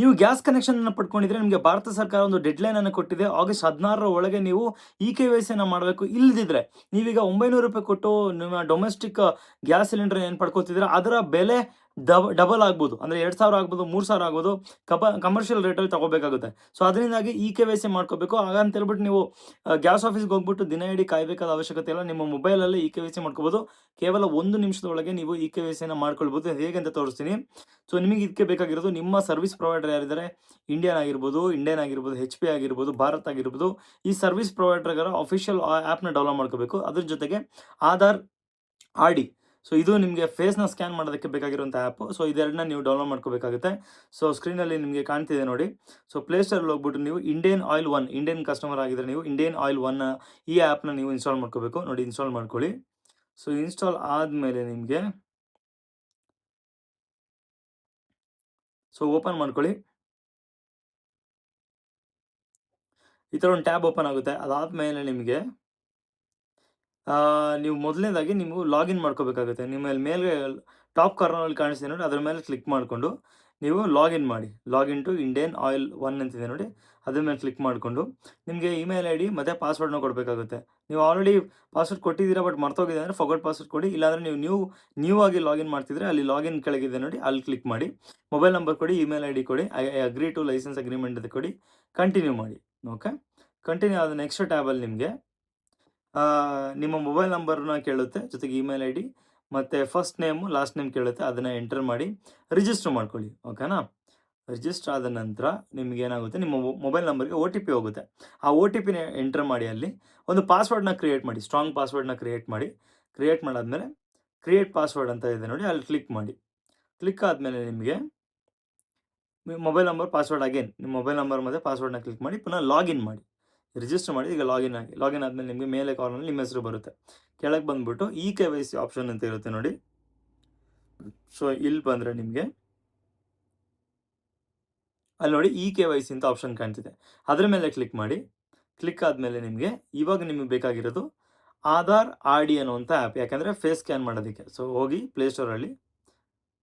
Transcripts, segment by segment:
ನೀವು ಗ್ಯಾಸ್ ಕನೆಕ್ಷನನ್ನು ಪಡ್ಕೊಂಡಿದ್ರೆ ನಿಮಗೆ ಭಾರತ ಸರ್ಕಾರ ಒಂದು ಡೆಡ್ಲೈನನ್ನು ಕೊಟ್ಟಿದೆ. ಆಗಸ್ಟ್ 16ರ ಒಳಗೆ ನೀವು ಇ-ಕೆ.ವೈ.ಸಿಯನ್ನು ಮಾಡಬೇಕು. ಇಲ್ಲದಿದ್ರೆ ನೀವೀಗ ₹900 ಕೊಟ್ಟು ನಿಮ್ಮ ಡೊಮೆಸ್ಟಿಕ್ ಗ್ಯಾಸ್ ಸಿಲಿಂಡರ್ ಏನು ಪಡ್ಕೊತಿದ್ದೀರಾ ಅದರ ಬೆಲೆ ಡಬಲ್ ಆಗ್ಬೋದು. ಅಂದರೆ 2000 ಆಗ್ಬೋದು, 3000 ಆಗ್ಬೋದು. ಕಮರ್ಷಿಯಲ್ ರೇಟಲ್ಲಿ ತಗೋಬೇಕಾಗುತ್ತೆ. ಸೊ ಅದರಿಂದಾಗಿ ಇ-ಕೆ.ವೈ.ಸಿ ಮಾಡ್ಕೋಬೇಕು. ಹಾಗಂತ ಹೇಳ್ಬಿಟ್ಟು ನೀವು ಗ್ಯಾಸ್ ಆಫೀಸ್ಗೆ ಹೋಗ್ಬಿಟ್ಟು ದಿನ ಇಡೀ ಕಾಯಬೇಕಾದ ಅವಶ್ಯಕತೆ ಇಲ್ಲ. ನಿಮ್ಮ ಮೊಬೈಲಲ್ಲೇ ಇ-ಕೆ.ವೈ.ಸಿ ಮಾಡ್ಕೋಬೋದು. ಕೇವಲ 1 ನಿಮಿಷದೊಳಗೆ ನೀವು ಇ-ಕೆ.ವೈ.ಸಿಯನ್ನು ಮಾಡ್ಕೊಳ್ಬೋದು. ಹೇಗೆ ಅಂತ ತೋರಿಸ್ತೀನಿ. ಸೊ ನಿಮಗೆ ಇದಕ್ಕೆ ಬೇಕಾಗಿರೋದು ನಿಮ್ಮ ಸರ್ವಿಸ್ ಪ್ರೊವೈಡರ್ ಯಾರಿದ್ದಾರೆ, ಇಂಡಿಯನ್ ಆಗಿರ್ಬೋದು, HP ಆಗಿರ್ಬೋದು, ಭಾರತ್ ಆಗಿರ್ಬೋದು, ಈ ಸರ್ವಿಸ್ ಪ್ರೊವೈಡರ್ಗಳ ಅಫಿಷಿಯಲ್ ಆ್ಯಪ್ನ ಡೌನ್ಲೋಡ್ ಮಾಡ್ಕೋಬೇಕು. ಅದ್ರ ಜೊತೆಗೆ ಆಧಾರ್ RD. ಸೊ ಇದು ನಿಮಗೆ ಫೇಸ್ನ ಸ್ಕ್ಯಾನ್ ಮಾಡೋದಕ್ಕೆ ಬೇಕಾಗಿರುವಂಥ ಆ್ಯಪು. ಸೊ ಇದೆರಡನ್ನ ನೀವು ಡೌನ್ಲೋಡ್ ಮಾಡ್ಕೋಬೇಕಾಗುತ್ತೆ. ಸೊ ಸ್ಕ್ರೀನಲ್ಲಿ ನಿಮಗೆ ಕಾಣ್ತಿದೆ ನೋಡಿ. ಸೊ ಪ್ಲೇಸ್ಟೋರಲ್ಲಿ ಹೋಗ್ಬಿಟ್ಟು ನೀವು Indian oil one, Indian customer ಆಗಿದ್ದರೆ ನೀವು ಇಂಡಿಯನ್ ಆಯಿಲ್ ಒನ್ ಈ ಆ್ಯಪ್ನ ನೀವು ಇನ್ಸ್ಟಾಲ್ ಮಾಡ್ಕೋಬೇಕು. ನೋಡಿ, ಇನ್ಸ್ಟಾಲ್ ಮಾಡ್ಕೊಳ್ಳಿ. ಸೊ ಇನ್ಸ್ಟಾಲ್ ಆದಮೇಲೆ ನಿಮಗೆ ಓಪನ್ ಮಾಡ್ಕೊಳ್ಳಿ. ಈ ಥರ ಒಂದು ಟ್ಯಾಬ್ ಓಪನ್ ಆಗುತ್ತೆ. ಅದಾದಮೇಲೆ ನಿಮಗೆ ನೀವು ಮೊದಲನೇದಾಗಿ ನೀವು ಲಾಗಿನ್ ಮಾಡ್ಕೋಬೇಕಾಗುತ್ತೆ. ನಿಮ್ಮ ಮೇಲೆ ಟಾಪ್ ಕಾರ್ನರಲ್ಲಿ ಕಾಣಿಸ್ತಿದೆ ನೋಡಿ, ಅದ್ರ ಮೇಲೆ ಕ್ಲಿಕ್ ಮಾಡಿಕೊಂಡು ನೀವು ಲಾಗಿನ್ ಮಾಡಿ. Login to Indian oil one ಅಂತಿದೆ ನೋಡಿ, ಅದ್ರ ಮೇಲೆ ಕ್ಲಿಕ್ ಮಾಡಿಕೊಂಡು ನಿಮಗೆ ಇಮೇಲ್ ID ಮತ್ತು ಪಾಸ್ವರ್ಡ್ನ ಕೊಡಬೇಕಾಗುತ್ತೆ. ನೀವು ಆಲ್ರೆಡಿ ಪಾಸ್ವರ್ಡ್ ಕೊಟ್ಟಿದ್ದೀರಾ ಬಟ್ ಮರ್ತೋಗಿದೆ ಅಂದರೆ ಫಾರ್ಗೊಟ್ ಪಾಸ್ವರ್ಡ್ ಕೊಡಿ. ಇಲ್ಲಾಂದರೆ ನೀವು ನ್ಯೂ ಆಗಿ ಲಾಗಿನ್ ಮಾಡ್ತಿದ್ರೆ ಅಲ್ಲಿ ಲಾಗಿನ್ ಕೆಳಗಿದೆ ನೋಡಿ, ಅಲ್ಲಿ ಕ್ಲಿಕ್ ಮಾಡಿ. ಮೊಬೈಲ್ ನಂಬರ್ ಕೊಡಿ, ಇಮೇಲ್ ID ಕೊಡಿ, I agree to license agreement ಅಂತ ಕೊಡಿ, ಕಂಟಿನ್ಯೂ ಮಾಡಿ. ಓಕೆ, ಕಂಟಿನ್ಯೂ ಆದ ನೆಕ್ಸ್ಟ್ ಟ್ಯಾಬಲ್ಲಿ ನಿಮಗೆ ನಿಮ್ಮ ಮೊಬೈಲ್ ನಂಬರ್ನ ಕೇಳುತ್ತೆ, ಜೊತೆಗೆ ಇಮೇಲ್ ID ಮತ್ತು ಫಸ್ಟ್ ನೇಮು ಲಾಸ್ಟ್ ನೇಮ್ ಕೇಳುತ್ತೆ. ಅದನ್ನು ಎಂಟರ್ ಮಾಡಿ ರಿಜಿಸ್ಟರ್ ಮಾಡ್ಕೊಳ್ಳಿ. ಓಕೆನಾ? ರಿಜಿಸ್ಟರ್ ಆದ ನಂತರ ನಿಮಗೇನಾಗುತ್ತೆ, ನಿಮ್ಮ ಮೊಬೈಲ್ ನಂಬರ್ಗೆ OTP ಹೋಗುತ್ತೆ. ಆ OTPನ ಎಂಟರ್ ಮಾಡಿ. ಅಲ್ಲಿ ಒಂದು ಪಾಸ್ವರ್ಡ್ನ ಕ್ರಿಯೇಟ್ ಮಾಡಿ, ಸ್ಟ್ರಾಂಗ್ ಪಾಸ್ವರ್ಡ್ನ ಕ್ರಿಯೇಟ್ ಮಾಡಿ. ಕ್ರಿಯೇಟ್ ಮಾಡಾದಮೇಲೆ ಕ್ರಿಯೇಟ್ ಪಾಸ್ವರ್ಡ್ ಅಂತ ಇದೆ ನೋಡಿ, ಅಲ್ಲಿ ಕ್ಲಿಕ್ ಮಾಡಿ. ಕ್ಲಿಕ್ ಆದಮೇಲೆ ನಿಮಗೆ ಮೊಬೈಲ್ ನಂಬರ್ ಪಾಸ್ವರ್ಡ್ ಅಗೇನ್ ನಿಮ್ಮ ಮೊಬೈಲ್ ನಂಬರ್ ಮತ್ತು ಪಾಸ್ವರ್ಡ್ನ ಕ್ಲಿಕ್ ಮಾಡಿ ಪುನಃ ಲಾಗಿನ್ ಮಾಡಿ. ರಿಜಿಸ್ಟರ್ ಮಾಡಿ. ಈಗ ಲಾಗಿನ್ ಆಗಿ. ಲಾಗಿನ್ ಆದಮೇಲೆ ನಿಮಗೆ ಮೇಲೆ ಕಾರ್ನಲ್ಲಿ ನಿಮ್ಮ ಹೆಸರು ಬರುತ್ತೆ. ಕೆಳಗೆ ಬಂದುಬಿಟ್ಟು ಇ-ಕೆ.ವೈ.ಸಿ ಆಪ್ಷನ್ ಅಂತ ಇರುತ್ತೆ ನೋಡಿ. ಸೊ ಇಲ್ಲಿ ಬಂದರೆ ನಿಮಗೆ ಅಲ್ಲಿ ನೋಡಿ ಇ-ಕೆ.ವೈ.ಸಿ ಅಂತ ಆಪ್ಷನ್ ಕಾಣ್ತಿದೆ. ಅದರ ಮೇಲೆ ಕ್ಲಿಕ್ ಮಾಡಿ. ಕ್ಲಿಕ್ ಆದಮೇಲೆ ಇವಾಗ ನಿಮಗೆ ಬೇಕಾಗಿರೋದು ಆಧಾರ್ RD ಅನ್ನುವಂಥ ಆ್ಯಪ್. ಯಾಕಂದರೆ ಫೇಸ್ ಸ್ಕ್ಯಾನ್ ಮಾಡೋದಕ್ಕೆ. ಸೊ ಹೋಗಿ ಪ್ಲೇಸ್ಟೋರಲ್ಲಿ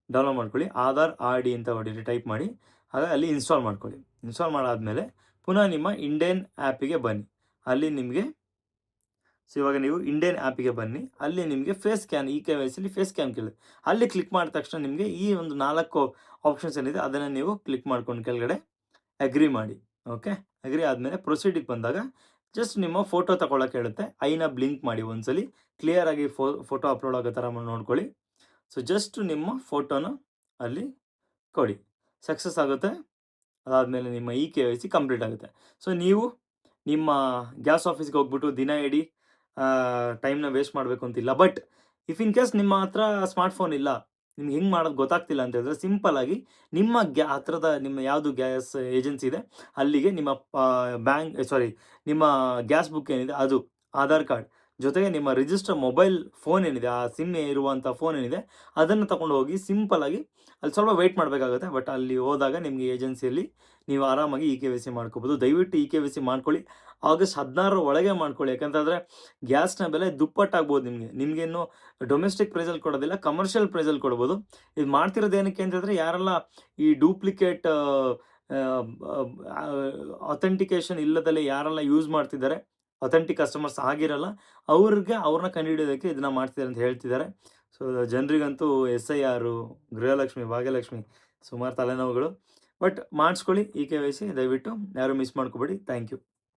ಡೌನ್ಲೋಡ್ ಮಾಡ್ಕೊಳ್ಳಿ. ಆಧಾರ್ RD ಅಂತ ಹೊಡೀರಿ, ಟೈಪ್ ಮಾಡಿ. ಹಾಗಾಗಿ ಅಲ್ಲಿ ಇನ್ಸ್ಟಾಲ್ ಮಾಡ್ಕೊಳ್ಳಿ. ಇನ್ಸ್ಟಾಲ್ ಮಾಡಾದಮೇಲೆ ಪುನಃ ನಿಮ್ಮ ಇಂಡಿಯನ್ ಆ್ಯಪಿಗೆ ಬನ್ನಿ. ಅಲ್ಲಿ ನಿಮಗೆ ಇವಾಗ ನೀವು ಇಂಡಿಯನ್ ಆ್ಯಪಿಗೆ ಬನ್ನಿ. ಅಲ್ಲಿ ನಿಮಗೆ ಫೇಸ್ ಸ್ಕ್ಯಾನ್, ಇ-ಕೆ.ವೈ.ಸಿಲಿ ಫೇಸ್ ಸ್ಕ್ಯಾನ್ ಕೇಳಿದೆ. ಅಲ್ಲಿ ಕ್ಲಿಕ್ ಮಾಡಿದ ತಕ್ಷಣ ನಿಮಗೆ ಈ ಒಂದು 4 ಆಪ್ಷನ್ಸ್ ಏನಿದೆ ಅದನ್ನು ನೀವು ಕ್ಲಿಕ್ ಮಾಡ್ಕೊಂಡು ಕೆಳಗಡೆ ಅಗ್ರಿ ಮಾಡಿ. ಓಕೆ, ಅಗ್ರಿ ಆದಮೇಲೆ ಪ್ರೊಸೀಡಿಗೆ ಬಂದಾಗ ಜಸ್ಟ್ ನಿಮ್ಮ ಫೋಟೋ ತಗೊಳ್ಳೋಕೆ ಹೇಳುತ್ತೆ. ಐನ ಬ್ಲಿಂಕ್ ಮಾಡಿ ಒಂದ್ಸಲಿ, ಕ್ಲಿಯರಾಗಿ ಫೋಟೋ ಅಪ್ಲೋಡ್ ಆಗೋ ಥರ ನೋಡ್ಕೊಳ್ಳಿ. ಸೊ ಜಸ್ಟ್ ನಿಮ್ಮ ಫೋಟೋನ ಅಲ್ಲಿ ಕೊಡಿ, ಸಕ್ಸಸ್ ಆಗುತ್ತೆ. ಅದಾದಮೇಲೆ ನಿಮ್ಮ ಇ-ಕೆ.ವೈ.ಸಿ ಕಂಪ್ಲೀಟ್ ಆಗುತ್ತೆ. ಸೊ ನೀವು ನಿಮ್ಮ ಗ್ಯಾಸ್ ಆಫೀಸ್ಗೆ ಹೋಗ್ಬಿಟ್ಟು ದಿನ ಇಡೀ ಟೈಮ್ನ ವೇಸ್ಟ್ ಮಾಡಬೇಕು ಅಂತಿಲ್ಲ. ಬಟ್ ಇಫ್ ಇನ್ ಕೇಸ್ ನಿಮ್ಮ ಹತ್ರ ಸ್ಮಾರ್ಟ್ಫೋನ್ ಇಲ್ಲ, ನಿಮ್ಗೆ ಹೆಂಗೆ ಮಾಡೋದು ಗೊತ್ತಾಗ್ತಿಲ್ಲ ಅಂತ ಹೇಳಿದ್ರೆ ಸಿಂಪಲ್ಲಾಗಿ ನಿಮ್ಮ ಹತ್ರದ ನಿಮ್ಮ ಯಾವುದು ಗ್ಯಾಸ್ ಏಜೆನ್ಸಿ ಇದೆ ಅಲ್ಲಿಗೆ ನಿಮ್ಮ ನಿಮ್ಮ ಗ್ಯಾಸ್ ಬುಕ್ ಏನಿದೆ ಅದು, ಆಧಾರ್ ಕಾರ್ಡ್ ಜೊತೆಗೆ ನಿಮ್ಮ ರಿಜಿಸ್ಟರ್ ಮೊಬೈಲ್ ಫೋನ್ ಏನಿದೆ, ಆ ಸಿಮ್ ಇರುವಂಥ ಫೋನ್ ಏನಿದೆ ಅದನ್ನು ತಗೊಂಡು ಹೋಗಿ ಸಿಂಪಲ್ಲಾಗಿ ಅಲ್ಲಿ ಸ್ವಲ್ಪ ವೆಯ್ಟ್ ಮಾಡಬೇಕಾಗುತ್ತೆ. ಬಟ್ ಅಲ್ಲಿ ಹೋದಾಗ ನಿಮಗೆ ಏಜೆನ್ಸಿಯಲ್ಲಿ ನೀವು ಆರಾಮಾಗಿ ಇ-ಕೆ.ವೈ.ಸಿ ಮಾಡ್ಕೋಬೋದು. ದಯವಿಟ್ಟು ಇ-ಕೆ.ವೈ.ಸಿ ಮಾಡ್ಕೊಳ್ಳಿ. ಆಗಸ್ಟ್ 16ರ ಒಳಗೆ ಮಾಡ್ಕೊಳ್ಳಿ. ಯಾಕಂತಂದರೆ ಗ್ಯಾಸ್ನ ಬೆಲೆ ದುಪ್ಪಟ್ಟಾಗ್ಬೋದು. ನಿಮಗೇನು ಡೊಮೆಸ್ಟಿಕ್ ಪ್ರೈಸಲ್ಲಿ ಕೊಡೋದಿಲ್ಲ, ಕಮರ್ಷಿಯಲ್ ಪ್ರೈಸಲ್ಲಿ ಕೊಡ್ಬೋದು. ಇದು ಮಾಡ್ತಿರೋದು ಏನಕ್ಕೆ ಅಂತಂದರೆ ಯಾರೆಲ್ಲ ಈ ಡೂಪ್ಲಿಕೇಟ್ ಅಥೆಂಟಿಕೇಶನ್ ಇಲ್ಲದಲ್ಲೇ ಯಾರೆಲ್ಲ ಯೂಸ್ ಮಾಡ್ತಿದ್ದಾರೆ, ಅಥೆಂಟಿಕ್ ಕಸ್ಟಮರ್ಸ್ ಆಗಿರಲ್ಲ, ಅವ್ರನ್ನ ಕಂಡುಹಿಡಿಯೋದಕ್ಕೆ ಇದನ್ನು ಮಾಡ್ತಿದ್ದಾರೆ ಅಂತ ಹೇಳ್ತಿದ್ದಾರೆ. ಸೊ ಜನರಿಗಂತೂ SIR, ಗೃಹಲಕ್ಷ್ಮಿ, ಭಾಗ್ಯಲಕ್ಷ್ಮಿ ಸುಮಾರು ತಲೆನೋವುಗಳು. ಬಟ್ ಮಾಡಿಸ್ಕೊಳ್ಳಿ ಇ-ಕೆ.ವೈ.ಸಿ ದಯವಿಟ್ಟು ಯಾರು ಮಿಸ್ ಮಾಡ್ಕೋಬೇಡಿ. Thank you.